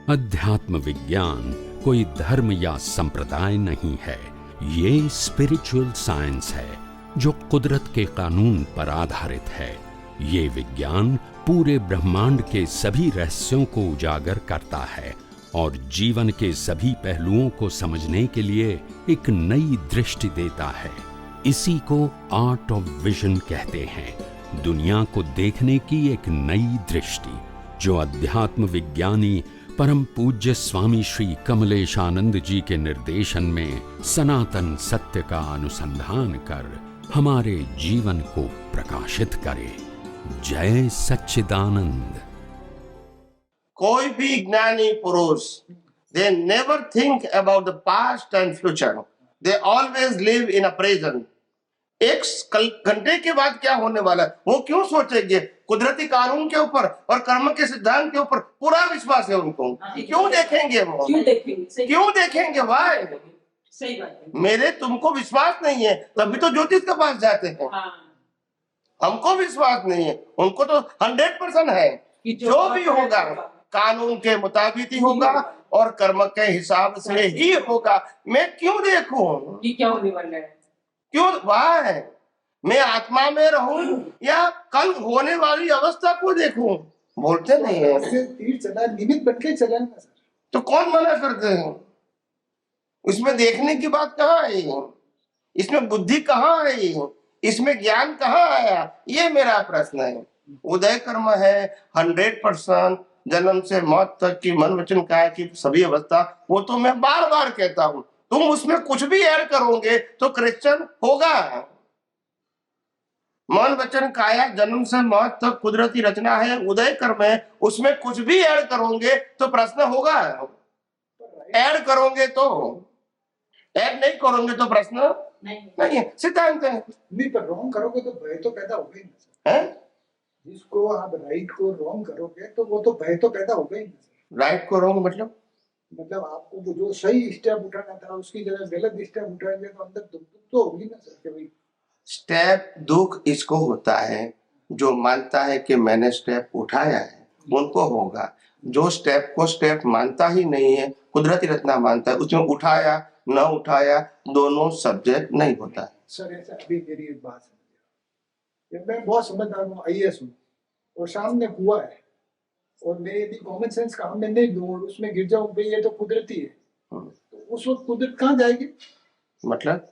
अध्यात्म विज्ञान कोई धर्म या संप्रदाय नहीं है, ये स्पिरिचुअल साइंस है जो कुदरत के कानून पर आधारित है। ये विज्ञान पूरे ब्रह्मांड के सभी रहस्यों को उजागर करता है और जीवन के सभी पहलुओं को समझने के लिए एक नई दृष्टि देता है। इसी को आर्ट ऑफ विजन कहते हैं, दुनिया को देखने की एक नई दृष्टि, जो अध्यात्म विज्ञानी परम पूज्य स्वामी श्री कमलेशानंद जी के निर्देशन में सनातन सत्य का अनुसंधान कर हमारे जीवन को प्रकाशित करे। जय सच्चिदानंद। कोई भी ज्ञानी पुरुष, they never think about the past and future. They always live in a present. एक घंटे के बाद क्या होने वाला है वो क्यों सोचेंगे? कुदरती कानून के ऊपर और कर्म के सिद्धांत के ऊपर पूरा विश्वास है उनको। क्यों देखेंगे वो? क्यों देखेंगे भाई? सही बात है। मेरे तुमको विश्वास नहीं है तभी तो ज्योतिष के पास जाते हैं। हमको विश्वास नहीं है, उनको तो 100% है कि जो भी होगा कानून के मुताबिक ही होगा और कर्म के हिसाब से ही होगा। मैं क्यों देखूं कि क्या होने वाला है? क्यों भाई? मैं आत्मा में रहूं या कल होने वाली अवस्था को देखूं? बोलते नहीं है। तीर चला निमित्त बन के चला ना सर। तो कौन मना करते हैं? इसमें देखने की बात कहाँ आई? इसमें बुद्धि कहाँ आई? इसमें ज्ञान कहाँ आया? ये मेरा प्रश्न है। उदय कर्म है 100%, जन्म से मौत तक की मन वचन काया की सभी अवस्था, वो तो मैं बार बार कहता हूँ। तुम उसमें कुछ भी ऐड करोगे तो क्रिश्चियन होगा। मन वचन काया जन्म से मौत तक कुदरती रचना है, उदय कर्म है, उसमें कुछ भी ऐड करोगे तो प्रश्न होगा। ऐड करोगे तो, ऐड नहीं करोगे तो प्रश्न नहीं है। सिद्धांत है। नहीं पर रॉन्ग करोगे तो भय तो पैदा होगा ही ना है? जिसको आप राइट को रॉन्ग करोगे तो वो तो भय तो पैदा होगा ही ना। राइट को रॉन्ग मतलब आपको वो जो सही स्टेप उठाना था उसकी जगह गलत स्टेप उठाएंगे तो अंदर दुख तो होगी ना सर कि भाई। स्टेप दुख इसको होता है जो मानता है कि मैंने स्टेप उठाया है उनको होगा। जो स्टेप को स्टेप मानता ही नहीं है, कुदरती रचना मानता है, उसमें उठाया न उठाया दोनों सब्जेक्ट नहीं होता है। सर ऐसा अभी मेरी एक बात समझिए, मैं बहुत समझदार हूँ, IAS हूँ और सामने कुआं है और मैं यदि कॉमन सेंस काम में नहीं दूं और उसमें गिर जाऊं भाई ये तो कुदरती है, तो उस वक्त कुदरत कहाँ जाएगी? मतलब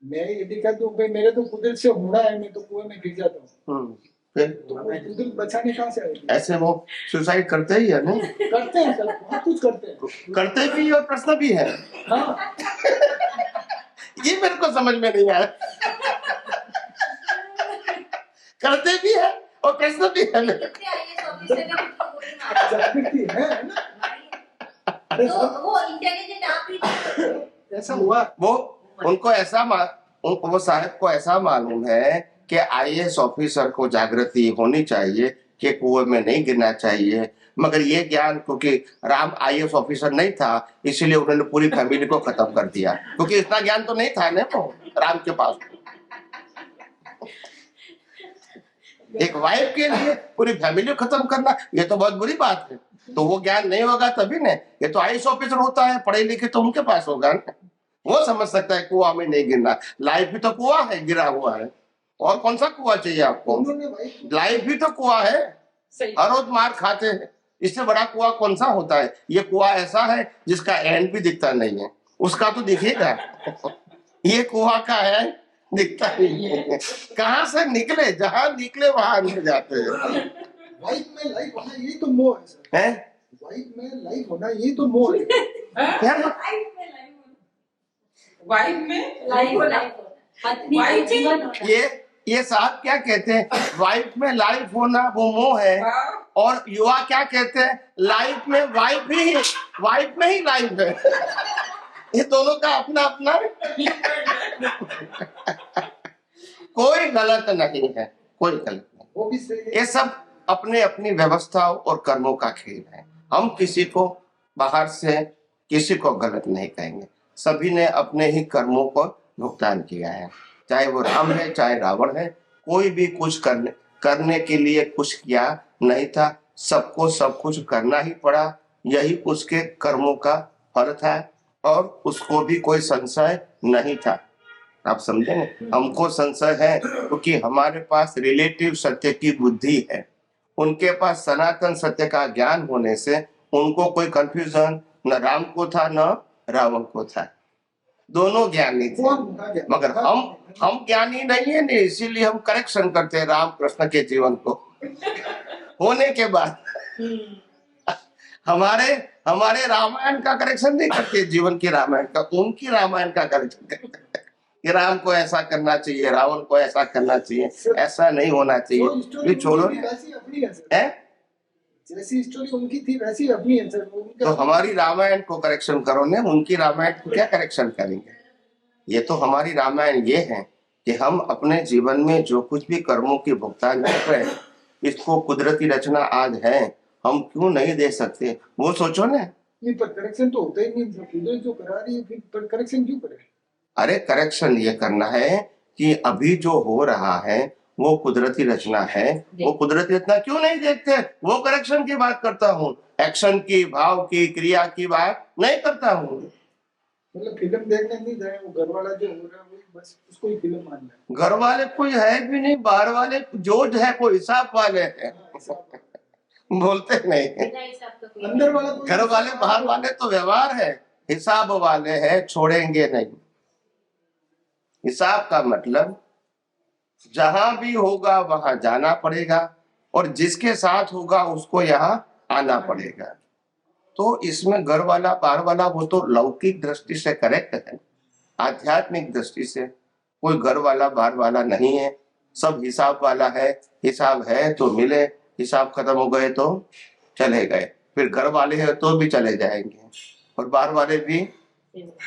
मैं यदि कह दूं भाई मेरे तो कुदरत से होना है, मैं तो कुएं में गिर जाता हूँ, फिर तो कुदरत बचाने कहाँ से आएगी? ऐसे वो सुसाइड करते ही है नहीं? करते हैं सर, बहुत कुछ करते हैं। करते भी और प्रश्न भी है। हाँ ये मेरे को समझ में नहीं आया। करते भी है और प्रश्न भी है। जागृति है ना? अरे वो इंटेलिजेंट आप ही ऐसा हुआ वो उनको ऐसा वो साहब को ऐसा मालूम है कि IAS ऑफिसर को जागृति होनी चाहिए कि कुएं में नहीं गिरना चाहिए, मगर ये ज्ञान क्योंकि राम IAS ऑफिसर नहीं था इसलिए उन्होंने पूरी फैमिली को खत्म कर दिया, क्योंकि इतना ज्ञान तो नहीं था ना वो राम के पास। एक वाइफ के लिए पूरी फैमिली को खत्म करना ये तो बहुत बुरी बात है। तो वो ज्ञान नहीं होगा तभी ना, ये तो IAS ऑफिसर होता है, पढ़े लिखे तो उनके पास होगा ना, वो समझ सकता है कुआं में नहीं गिरना। लाइफ भी तो कुआं है, गिरा हुआ है, और कौन सा कुआं चाहिए आपको? लाइफ भी तो कुआं है, हर रोज मार खाते हैं, इससे बड़ा कुआं कौन सा होता है? ये कुआं ऐसा है जिसका एंड भी दिखता नहीं है, उसका तो दिखेगा। ये कुआं का है दिखता नहीं है, कहाँ से निकले, जहां निकले वहां अंदर जाते हैं। वाइफ में लाइफ होना यही तो मोह है सर। हैं? वाइफ में लाइफ होना यही तो मोह है। क्या? वाइफ में ये साहब क्या कहते हैं? वाइफ में लाइफ होना वो मोह है, और युवा क्या कहते हैं? लाइफ में वाइफ में ही लाइफ है। ये दोनों का अपना अपना कोई गलत नहीं है, कोई गलत नहीं। वो भी सही है। ये सब अपने अपनी व्यवस्थाओं और कर्मों का खेल है। हम किसी को बाहर से किसी को गलत नहीं कहेंगे, सभी ने अपने ही कर्मों को भुगतान किया है, चाहे वो राम है चाहे रावण है, कोई भी कुछ करने के लिए कुछ किया नहीं था, सबको सब कुछ करना ही पड़ा। यही उसके कर्मों का फल था और उसको भी कोई संशय नहीं था। आप समझे ना? हमको संशय है क्योंकि हमारे पास रिलेटिव सत्य की बुद्धि है, उनके पास सनातन सत्य का ज्ञान होने से उनको कोई कंफ्यूजन न राम को था न रावण को था, दोनों ज्ञानी थे। मगर हम ज्ञानी नहीं है नहीं, इसीलिए हम करेक्शन करते हैं राम कृष्ण के जीवन को होने के बाद। हमारे रामायण का करेक्शन नहीं करते, जीवन की रामायण का, उनकी रामायण का करेक्शन करते हैं कि राम को ऐसा करना चाहिए, रावण को ऐसा करना चाहिए, ऐसा नहीं होना चाहिए। ये छोड़ो है, जैसी स्टोरी उनकी थी वैसी अपनी है सर। तो हमारी रामायण को करेक्शन करो ने, उनकी रामायण को क्या करेक्शन करेंगे? ये तो हमारी रामायण ये है कि हम अपने जीवन में जो कुछ भी कर्मों की भुगतान कर रहे हैं, इसको कुदरती रचना आज है, हम क्यों नहीं दे सकते? वो सोचो ना। नहीं, पर करेक्शन तो होता ही नहीं, कुदरत जो करा रही है फिर पर करेक्शन क्यों करे? अरे करेक्शन ये करना है कि अभी जो हो रहा है वो कुदरती रचना है, वो कुदरती रचना क्यों नहीं देखते? वो करेक्शन की बात करता हूँ, एक्शन की, भाव की, क्रिया की बात नहीं करता हूँ। मतलब फिल्म देखने नहीं जाए, वो घर वाला जो हो रहा है वो बस उसको ही फिल्म मान ले। घर वाले कोई है भी नहीं, बाहर वाले जो है कोई हिसाब वाले हैं बोलते नहीं है। बिना हिसाब का कोई अंदर वाला कोई घर वाले बाहर वाले तो व्यवहार है, हिसाब वाले हैं, छोड़ेंगे नहीं। हिसाब का मतलब जहां भी होगा वहां जाना पड़ेगा और जिसके साथ होगा उसको यहाँ आना पड़ेगा। तो इसमें घर वाला बाहर वाला वो तो लौकिक दृष्टि से करेक्ट है, आध्यात्मिक दृष्टि से कोई घर वाला बाहर वाला नहीं है, सब हिसाब वाला है। हिसाब है तो मिले, हिसाब खत्म हो गए तो चले गए, फिर घर वाले हैं तो भी चले जाएंगे और बाहर वाले भी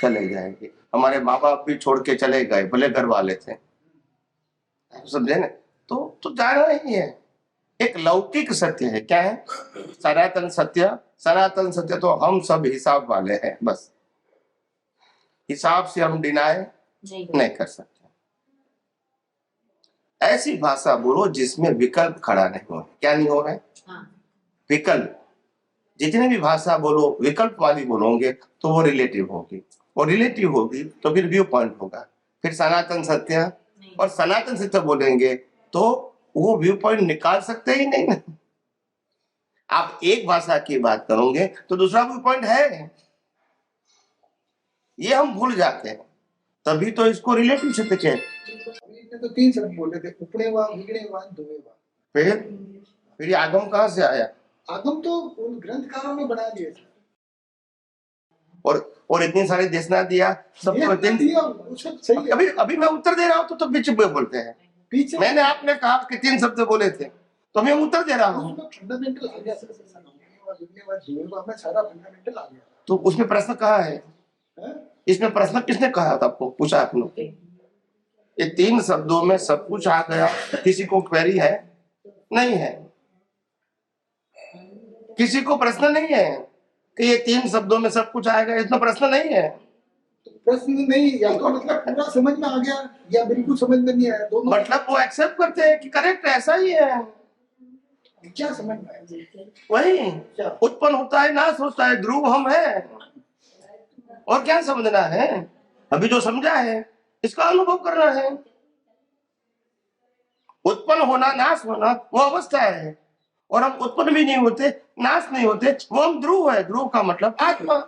चले जाएंगे। हमारे माँ बाप भी छोड़ के चले गए, भले घर वाले थे, समझे ना? तो जाना ही है। एक लौकिक सत्य है, क्या है? सनातन सत्य। सनातन सत्य तो हम सब हिसाब वाले हैं, बस हिसाब से हम डिनाई नहीं कर सकते। ऐसी भाषा बोलो जिसमें विकल्प खड़ा नहीं हो। क्या नहीं हो रहा है? विकल्प। जितनी भी भाषा बोलो विकल्प वाली बोलोगे तो वो रिलेटिव होगी, और रिलेटिव होगी तो फिर व्यू पॉइंट होगा। फिर सनातन सत्य और सनातन सत्य बोलेंगे तो वो व्यू पॉइंट निकाल सकते ही नहीं ना। आप एक भाषा की बात करोगे तो दूसरा व्यू पॉइंट है, ये हम भूल जाते हैं, तभी तो इसको रिलेटिव सत्य कहते। इसने तो 3 शब्द बोले थे, उपनेवा, विगणेवा, धुमेवा। फिर ये आगम कहाँ से आया? आगम तो उन ग्रंथकारों ने बना दिए थे। और इतनी सारी देशना दिया सबको। अभी मैं उत्तर दे रहा हूँ तो बीच में बोलते हैं। पीछे मैंने आपने कहा कि 3 शब्द बोले थे तो मैं उत्तर दे रहा हूँ। फंडामेंटल आ गया सर, धुमेवा में सारा फंडामेंटल आ गया। तो उसमें प्रश्न कहाँ है? इसमें प्रश्न किसने कहा था? आपको पूछा आपने? ये 3 शब्दों में सब कुछ आ गया, किसी को क्वेरी है? नहीं है। किसी को प्रश्न नहीं है कि ये 3 शब्दों में सब कुछ आएगा, इसमें प्रश्न नहीं है। प्रश्न नहीं, या तो मतलब पूरा समझ में आ गया या बिल्कुल समझ में नहीं आया, दोनों। मतलब वो एक्सेप्ट करते हैं कि करेक्ट ऐसा ही है। क्या समझ में आया? वही उत्पन्न होता है, नाश होता है, ध्रुव हम है, और क्या समझना है? अभी जो समझा है इसका अनुभव करना है। उत्पन्न होना, नाश होना वो अवस्था है, और हम उत्पन्न भी नहीं होते, नाश नहीं होते, वो हम ध्रुव है। ध्रुव का मतलब आत्मा।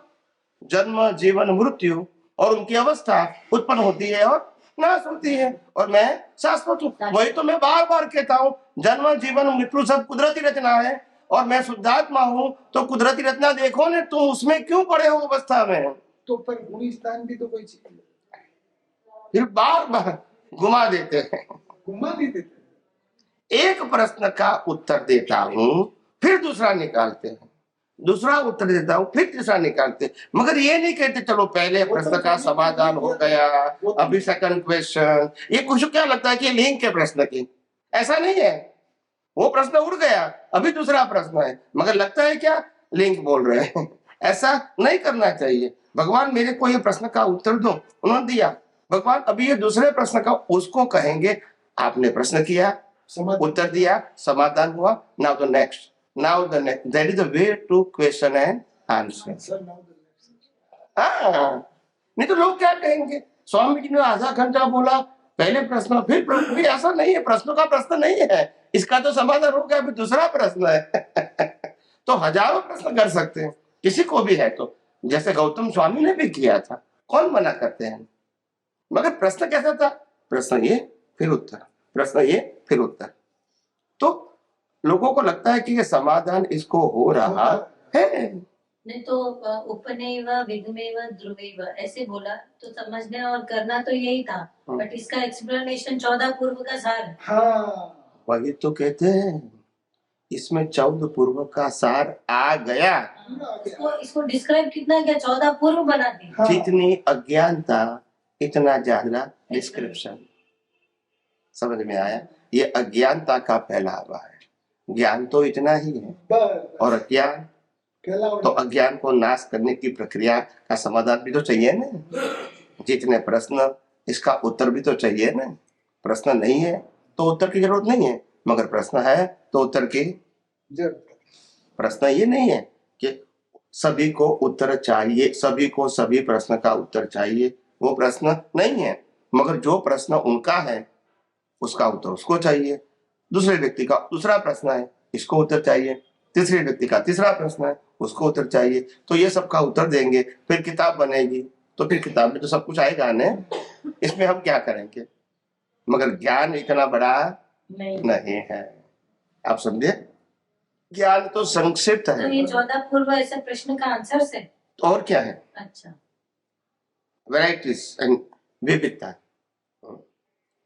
जन्म, जीवन, मृत्यु और उनकी अवस्था उत्पन्न होती है और नाश होती है, और मैं शाश्वत हूँ। वही तो मैं बार बार कहता हूँ, जन्म, जीवन, मृत्यु सब कुदरती रचना है और मैं शुद्धात्मा हूँ। तो कुदरती रचना देखो ने, तुम उसमें क्यों पड़े हो अवस्था में? तो पर गुणी स्थान भी तो कोई चीज है, फिर बार बार घुमा देते हैं। घुमा नहीं देते। एक प्रश्न का उत्तर देता हूँ, फिर दूसरा निकालते हैं, दूसरा उत्तर देता हूँ, फिर तीसरा निकालते हैं, मगर ये नहीं कहते चलो पहले प्रश्न का समाधान हो गया, अभी सेकंड क्वेश्चन। ये कुछ क्या लगता है कि लिंक के प्रश्न की? ऐसा नहीं है, वो प्रश्न उड़ गया, अभी दूसरा प्रश्न है, मगर लगता है क्या लिंक बोल रहे हैं। ऐसा नहीं करना चाहिए। भगवान मेरे को ये प्रश्न का उत्तर दो, उन्होंने दिया। भगवान अभी ये दूसरे प्रश्न का, उसको कहेंगे आपने प्रश्न किया, उत्तर दिया, समाधान हुआ, now the next, now the next. That is the way to question and answer. Answer now the left. हाँ, नहीं तो लोग क्या कहेंगे, स्वामी जी ने आधा घंटा बोला, पहले प्रश्न फिर प्रश्न। भी ऐसा नहीं है, प्रश्नों का प्रश्न नहीं है, इसका तो समाधान हो गया, अभी दूसरा प्रश्न है। तो हजारों प्रश्न कर सकते हैं, किसी को भी है तो, जैसे गौतम स्वामी ने भी किया था, कौन मना करते हैं। मगर प्रश्न कैसा था, प्रश्न ये फिर उत्तर, प्रश्न ये फिर उत्तर। तो लोगों को लगता है कि ये समाधान इसको हो रहा है। नहीं तो उपनैव विगमेव ध्रुवैव ऐसे बोला तो समझने और करना तो यही था, बट इसका एक्सप्लेनेशन 14 पूर्व का सार है। हाँ, वही तो कहते हैं, इसमें 14 पूर्व का सार आ गया। इसको डिस्क्राइब कितना क्या 14 पूर्व बना दी। हाँ। जितनी अज्ञानता इतना ज्यादा डिस्क्रिप्शन। समझ में आया, ये अज्ञानता का फैलावा है, ज्ञान तो इतना ही है, बस और अज्ञान तो अज्ञान को नाश करने की प्रक्रिया का समाधान भी तो चाहिए ना। जितने प्रश्न, इसका उत्तर भी तो चाहिए ना। प्रश्न नहीं है तो उत्तर की जरूरत नहीं है, मगर प्रश्न है तो उत्तर की जरूर। प्रश्न ये नहीं है कि सभी को उत्तर चाहिए, सभी को सभी प्रश्न का उत्तर चाहिए, वो प्रश्न नहीं है। मगर जो प्रश्न उनका है उसका उत्तर उसको चाहिए, दूसरे व्यक्ति का दूसरा प्रश्न है, इसको उत्तर चाहिए, तीसरे व्यक्ति का तीसरा प्रश्न है, उसको उत्तर चाहिए। तो ये सबका उत्तर देंगे, फिर किताब बनेगी, तो फिर किताब में तो सब कुछ आएगा ना, इसमें हम क्या करेंगे। मगर ज्ञान इतना बड़ा नहीं है, आप समझे। ज्ञान तो संक्षिप्त तो है। ये 14 पूर्व ऐसे प्रश्न का आंसर से। तो और क्या है, अच्छा, वैराइटीज एंड विविधता,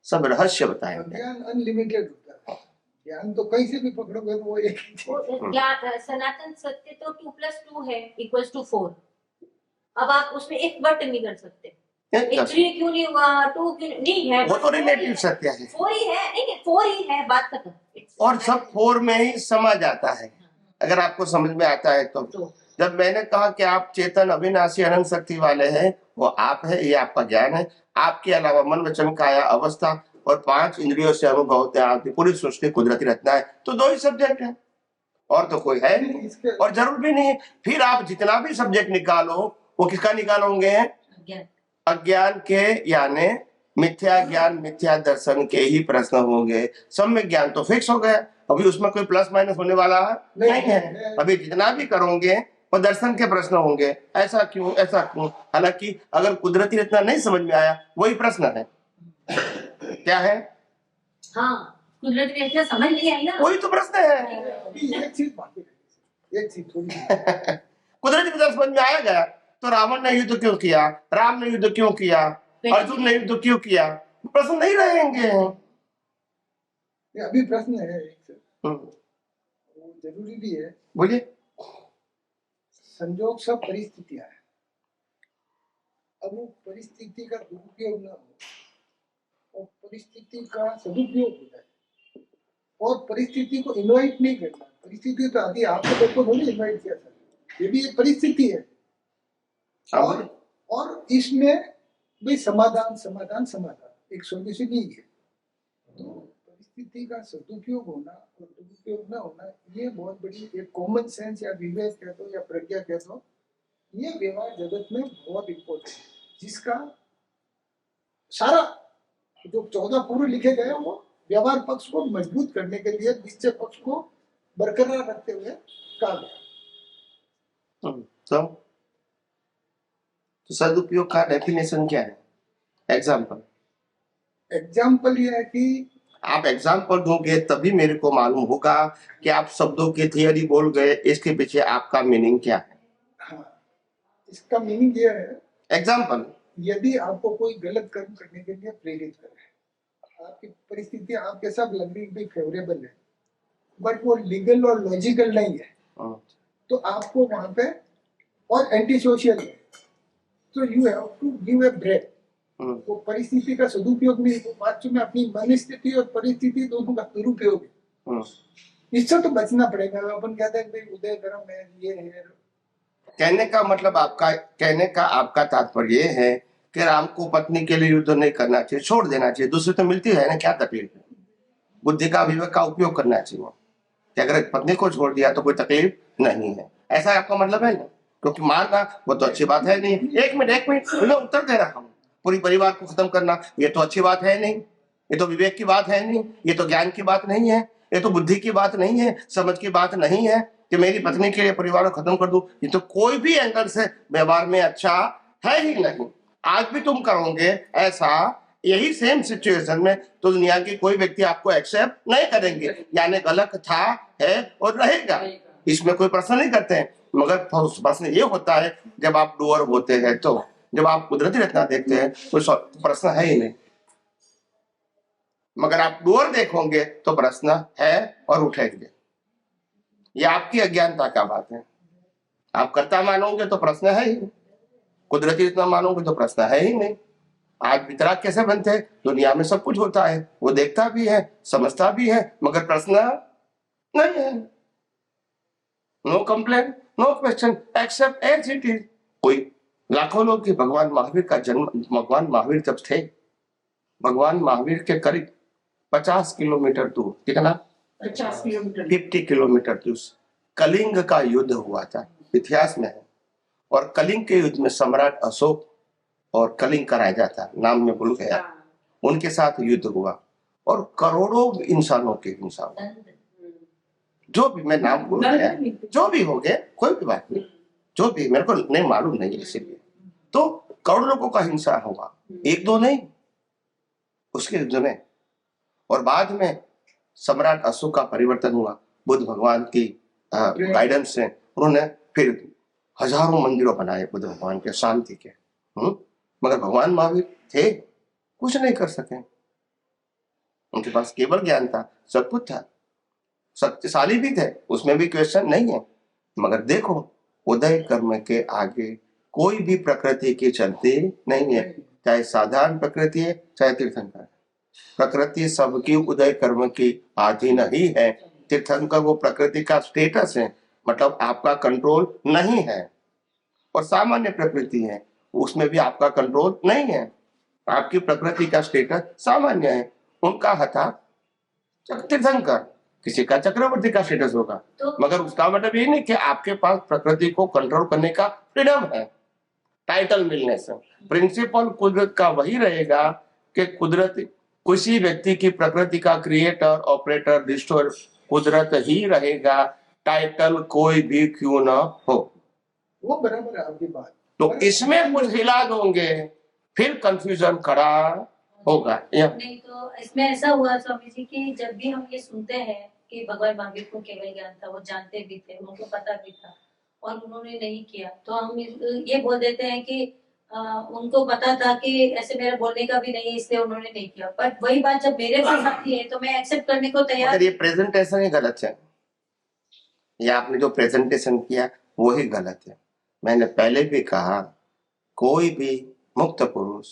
सब रहस्य बताएंगे। ज्ञान अनलिमिटेड होता है, ज्ञान तो कहीं से भी पकड़ोगे तो वो एक ही चीज। क्या सनातन सत्य तो 2 + 2 है इक्वल्स टू 4। अब आप उसमें एक बट नहीं कर सकते, ये 3 क्यों नहीं हुआ, 2 क्यों नहीं है, वो तो रिलेटिव सत्य है, 4 ही है, नहीं 4 ही है, बात खत्म। और सब 4 में ही समा जाता है, अगर आपको समझ में आता है तो। जब मैंने कहा कि आप चेतन अविनाशी अनंत शक्ति वाले हैं, वो आप है, ये आपका ज्ञान है। आपके अलावा मन वचन काया अवस्था और 5 इंद्रियों से अनुभव होते हैं, आपकी पूरी सृष्टि कुदरती रचना है। तो 2 ही सब्जेक्ट है, और तो कोई है नहीं, और जरूर भी नहीं है। फिर आप जितना भी सब्जेक्ट निकालो, वो किसका निकालोगे, अज्ञान के, यानी मिथ्या ज्ञान मिथ्या दर्शन के ही प्रश्न होंगे। सम्य ज्ञान तो फिक्स हो गया, अभी उसमें कोई प्लस माइनस होने वाला नहीं है। अभी जितना भी करोगे वो दर्शन के प्रश्न होंगे, ऐसा क्यों, ऐसा क्यों। हालांकि अगर कुदरती रचना नहीं समझ में आया, वही प्रश्न है, क्या है, हाँ कुदरती रचना समझ नहीं आई ना, वही तो प्रश्न है। एक चीज बाकी है, एक चीज थोड़ी कुदरती रचना समझ में आया गया तो रावण ने युद्ध क्यों किया, राम ने युद्ध क्यों किया, अर्जुन ने युद्ध क्यों किया, प्रश्न नहीं रहेंगे। ये अभी प्रश्न है एक से, हम्म, वो जरूरी भी है। बोलिए। संजोग सब परिस्थितियां है, अब वो परिस्थिति का दुरुपयोग ना हो और परिस्थिति का सदुपयोग हो जाए, और परिस्थिति को इन्वाइट नहीं करना। परिस्थिति तो आती है, आपको देखो थोड़ी इन्वाइट किया था, ये भी एक परिस्थिति है। और इसमें भी समाधान समाधान समाधान एक सोल्यूशन ही है। तो परिस्थिति का सदुपयोग होना और दुरुपयोग न होना, ये बहुत बड़ी एक कॉमन सेंस या विवेक कह दो या प्रज्ञा कह दो, ये व्यवहार जगत में बहुत इम्पोर्टेंट है, जिसका सारा जो 14 पूर्व लिखे गए वो व्यवहार पक्ष को मजबूत करने के लिए निश्चय पक्ष को बरकरार रखते हुए कहा गया। तो सदुपयोग का डेफिनेशन क्या है, एग्जाम्पल ये है कि आप एग्जाम्पल दोगे तभी मेरे को मालूम होगा कि आप शब्दों की थियरी बोल गए, इसके पीछे आपका मीनिंग क्या है। हाँ, इसका मीनिंग ये है, एग्जाम्पल, यदि आपको कोई गलत कर्म करने के लिए प्रेरित करे, आपकी परिस्थिति आपके सब लगने भी फेवरेबल है, बट वो लीगल और लॉजिकल नहीं है, तो आपको वहां पे, और एंटी सोशल है, तो you have to give a break. वो परिस्थिति का सदुपयोग नहीं, वो बात में अपनी मनस्थिति और परिस्थिति दोनों का दुरुपयोग है, इससे तो बचना पड़ेगा। अपन कहते हैं भाई उदय कर्म है, ये है। कहने का मतलब आपका तात्पर्य ये है कि राम को पत्नी के लिए युद्ध नहीं करना चाहिए, छोड़ देना चाहिए, दूसरे तो मिलती है ना, क्या तकलीफ है। बुद्धि का विवेक का उपयोग करना चाहिए कि अगर पत्नी को छोड़ दिया तो कोई तकलीफ नहीं है, ऐसा आपका मतलब है ना। क्योंकि मारना वो तो अच्छी बात है नहीं। एक मिनट मैं उत्तर दे रहा हूँ। पूरी परिवार को खत्म करना ये तो अच्छी बात है नहीं, ये तो विवेक की बात है नहीं, ये तो ज्ञान की बात नहीं है, ये तो बुद्धि की बात नहीं है, समझ की बात नहीं है कि मेरी पत्नी के लिए परिवार को खत्म कर दूं। ये तो कोई भी एंगल से व्यवहार में अच्छा है ही नहीं। आज भी तुम करोगे ऐसा, यही सेम सिचुएशन में तो दुनिया की कोई व्यक्ति आपको एक्सेप्ट नहीं करेंगे, यानी गलत था, है और रहेगा, इसमें कोई प्रश्न नहीं करते हैं। मगर प्रश्न ये होता है जब आप डूअर होते हैं, तो जब आप कुदरती रचना देखते हैं तो प्रश्न है ही नहीं। मगर आप डूअर देखोगे तो प्रश्न है और उठेंगे। ये आपकी अज्ञानता का बात है। आप कर्ता मानोगे तो प्रश्न है ही, कुदरती रचना मानोगे तो प्रश्न है ही नहीं। आज वितराग कैसे बनते हैं? दुनिया में सब कुछ होता है, वो देखता भी है, समझता भी है, मगर प्रश्न नहीं है। No complain, no question, accept as it is. कोई लाखों लोग की भगवान महावीर का जन्म, भगवान महावीर जब थे, भगवान महावीर के करीब 50 किलोमीटर दूर, कितना 50 किलोमीटर 50 किलोमीटर दूर कलिंग का युद्ध हुआ था, इतिहास में है। और कलिंग के युद्ध में सम्राट अशोक और कलिंग का राजा था, नाम में भूल गया, उनके साथ युद्ध हुआ और करोड़ों इंसानों के हिंसा हुआ। जो भी, मैं नाम भूल गया, जो भी हो गया, कोई भी बात नहीं, जो भी मेरे को नहीं मालूम नहीं, इसीलिए तो करोड़ों लोगों का हिंसा हुआ, एक दो नहीं, उसके युद्ध में। और बाद में सम्राट अशोक का परिवर्तन हुआ, बुद्ध भगवान की गाइडेंस से उन्होंने फिर हजारों मंदिरों बनाए बुद्ध भगवान के, शांति के। मगर भगवान महावीर थे, कुछ नहीं कर सके। उनके पास केवल ज्ञान था, सब कुछ था, शक्तिशाली भी थे, उसमें भी क्वेश्चन नहीं है। मगर देखो, उदय कर्म के आगे कोई भी प्रकृति की चलती नहीं है, चाहे साधारण प्रकृति है चाहे तीर्थंकर। प्रकृति सबकी उदय कर्म की अधीन ही है। तीर्थंकर वो प्रकृति का स्टेटस है, मतलब आपका कंट्रोल नहीं है। और सामान्य प्रकृति है, उसमें भी आपका कंट्रोल नहीं है। आपकी प्रकृति का स्टेटस सामान्य है, उनका हथा तीर्थंकर, किसी का चक्रवर्ती का स्टेटस होगा। मगर उसका मतलब ये नहीं कि आपके पास प्रकृति को कंट्रोल करने का फ्रीडम है टाइटल मिलने से। प्रिंसिपल कुदरत का वही रहेगा कि कुदरत, किसी व्यक्ति की प्रकृति का क्रिएटर, ऑपरेटर, डिस्ट्रॉयर कुदरत ही रहेगा, टाइटल कोई भी क्यों ना हो। वो बराबर है आपकी बात। तो इसमें कुछ हिला दोगे फिर कंफ्यूजन खड़ा होगा। नहीं तो इसमें ऐसा हुआ स्वामी जी कि जब भी हम ये सुनते हैं कि भगवान महावीर को केवल ज्ञान था, वो जानते भी थे, उनको पता भी था और उन्होंने नहीं किया, तो हम ये बोल देते हैं कि उनको पता था कि ऐसे मेरे बोलने का भी नहीं है, इसलिए उन्होंने नहीं किया। बट वही बात जब मेरे पास आती है तो मैं एक्सेप्ट करने को तैयार। ये प्रेजेंटेशन ही गलत है, ये आपने जो प्रेजेंटेशन किया वो ही गलत है। मैंने पहले भी कहा, कोई भी मुक्त पुरुष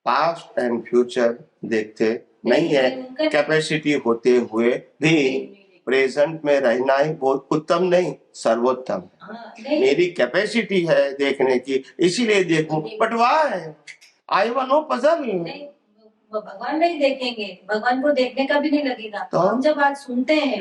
पास्ट एंड फ्यूचर देखते नहीं है, कैपेसिटी होते हुए भी प्रेजेंट में रहना ही बहुत उत्तम नहीं, सर्वोत्तम। मेरी कैपेसिटी है देखने की, इसीलिए देखूं, but why I want no puzzle. भगवान नहीं देखेंगे, भगवान को देखने का भी नहीं लगेगा। तो हम जब आज सुनते हैं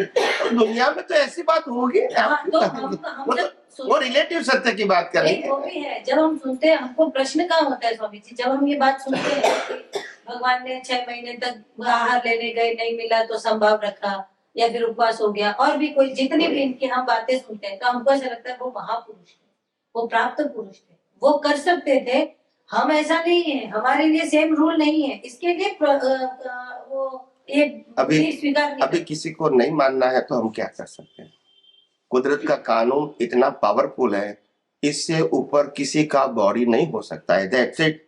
दुनिया में तो ऐसी बात होगी, तो हम जब वो रिलेटिव सत्य की बात करेंगे। वो भी है, जब हम सुनते हैं हमको प्रश्न कहाँ होता है स्वामी जी, जब हम ये बात सुनते हैं कि भगवान ने 6 महीने तक आहार लेने गए, नहीं मिला तो संभाव रखा या फिर उपवास हो गया, और भी कोई जितनी भी इनकी हम बातें सुनते हैं, तो हमको ऐसा लगता है वो महापुरुष थे, वो प्राप्त पुरुष थे, वो कर सकते थे। हम ऐसा नहीं है, हमारे लिए सेम रूल नहीं है, इसके लिए वो अभी स्वीकार नहीं। अभी किसी को नहीं मानना है तो हम क्या कर सकते हैं? कुदरत का कानून इतना पावरफुल है, इससे ऊपर किसी का बॉडी नहीं हो सकता है। That's it.